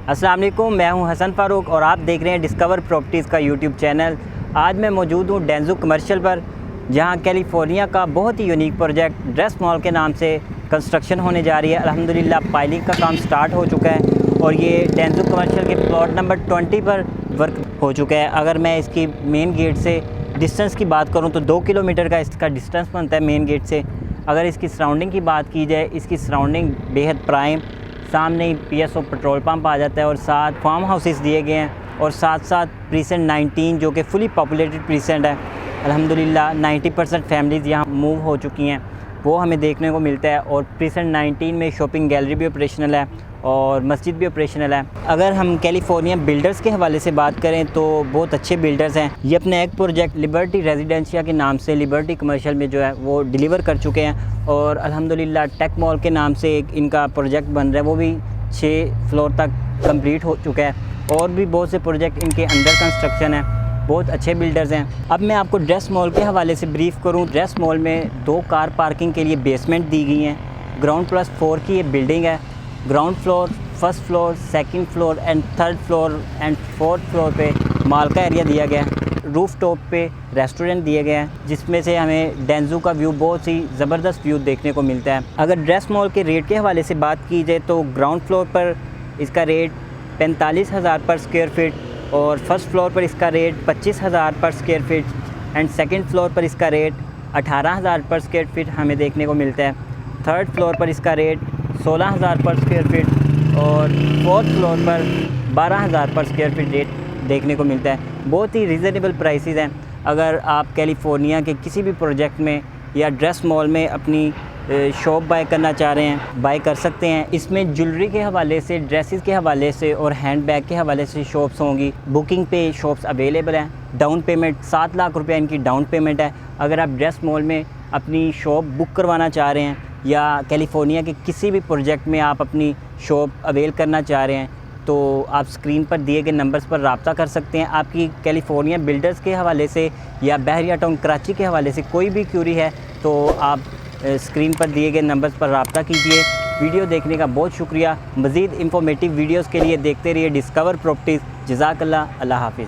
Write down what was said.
अस्सलाम वालेकुम, मैं हूं हसन फ़ारूक और आप देख रहे हैं डिस्कवर प्रॉपर्टीज़ का यूट्यूब चैनल। आज मैं मौजूद हूं डेंजू कमर्शियल पर, जहां कैलिफोर्निया का बहुत ही यूनिक प्रोजेक्ट ड्रेस मॉल के नाम से कंस्ट्रक्शन होने जा रही है। अल्हम्दुलिल्लाह पाइलिंग का काम स्टार्ट हो चुका है और ये डेंजू कमर्शियल के प्लॉट नंबर 20 पर वर्क हो चुका है। अगर मैं इसकी मेन गेट से डिस्टेंस की बात करूँ तो 2 किलोमीटर का इसका डिस्टेंस बनता है मेन गेट से। अगर इसकी सराउंडिंग की बात की जाए, इसकी सराउंडिंग बेहद प्राइम, सामने ही PSO पेट्रोल पंप आ जाता है और साथ फार्म हाउसेस दिए गए हैं और साथ साथ प्रीसेंट 19 जो कि फुली पॉपुलेटेड प्रीसेंट है। अल्हम्दुलिल्लाह 90% फैमिलीज़ यहाँ मूव हो चुकी हैं, वो हमें देखने को मिलता है। और प्रीसेंट 19 में शॉपिंग गैलरी भी ऑपरेशनल है और मस्जिद भी ऑपरेशनल है। अगर हम कैलिफोर्निया बिल्डर्स के हवाले से बात करें तो बहुत अच्छे बिल्डर्स हैं। ये अपने एक प्रोजेक्ट लिबर्टी रेजिडेंशिया के नाम से लिबर्टी कमर्शियल में जो है वो डिलीवर कर चुके हैं और अल्हम्दुलिल्लाह टेक मॉल के नाम से एक इनका प्रोजेक्ट बन रहा है, वो भी 6 फ्लोर तक कंप्लीट हो चुका है और भी बहुत से प्रोजेक्ट इनके अंडर कंस्ट्रक्शन है। बहुत अच्छे बिल्डर्स हैं। अब मैं आपको ड्रेस मॉल के हवाले से ब्रीफ़ करूं। ड्रेस मॉल में 2 कार पार्किंग के लिए बेसमेंट दी गई हैं। ग्राउंड प्लस 4 की ये बिल्डिंग है। Ground floor, first floor, second floor and third floor and fourth floor पे मॉल का एरिया दिया गया है। रूफ टॉप पे रेस्टोरेंट दिए गए हैं, जिसमें से हमें डेंजू का व्यू, बहुत ही ज़बरदस्त व्यू देखने को मिलता है। अगर ड्रेस मॉल के रेट के हवाले से बात की जाए तो ग्राउंड फ्लोर पर इसका रेट 45,000 पर स्क्वायर फीट और फर्स्ट फ्लोर पर इसका रेट 25,000 पर square feet and second floor पर इसका रेट 18,000 पर स्क्वायर फीट हमें देखने को मिलता है। थर्ड फ्लोर पर इसका रेट 16,000 पर स्क्वायर फीट और फोर्थ फ्लोर पर 12,000 पर स्क्वायर फीट रेट देखने को मिलता है। बहुत ही रीज़नेबल प्राइसेस हैं। अगर आप कैलिफोर्निया के किसी भी प्रोजेक्ट में या ड्रेस मॉल में अपनी शॉप बाय करना चाह रहे हैं, बाय कर सकते हैं। इसमें ज्वेलरी के हवाले से, ड्रेसेस के हवाले से और हैंडबैग के हवाले से शॉप्स होंगी। बुकिंग पे शॉप्स अवेलेबल हैं। डाउन पेमेंट 7 लाख रुपये इनकी डाउन पेमेंट है। अगर आप ड्रेस मॉल में अपनी शॉप बुक करवाना चाह रहे हैं या कैलिफोर्निया के किसी भी प्रोजेक्ट में आप अपनी शॉप अवेल करना चाह रहे हैं तो आप स्क्रीन पर दिए गए नंबर्स पर रब्ता कर सकते हैं। आपकी कैलिफोर्निया बिल्डर्स के हवाले से या बहरिया टाउन कराची के हवाले से कोई भी क्यूरी है तो आप स्क्रीन पर दिए गए नंबर्स पर रब्ता कीजिए। वीडियो देखने का बहुत शुक्रिया। मज़ीद इंफॉर्मेटिव वीडियोज़ के लिए देखते रहिए डिस्कवर प्रॉपर्टीज़। जज़ाकल्लाह, अल्लाह हाफ़िज़।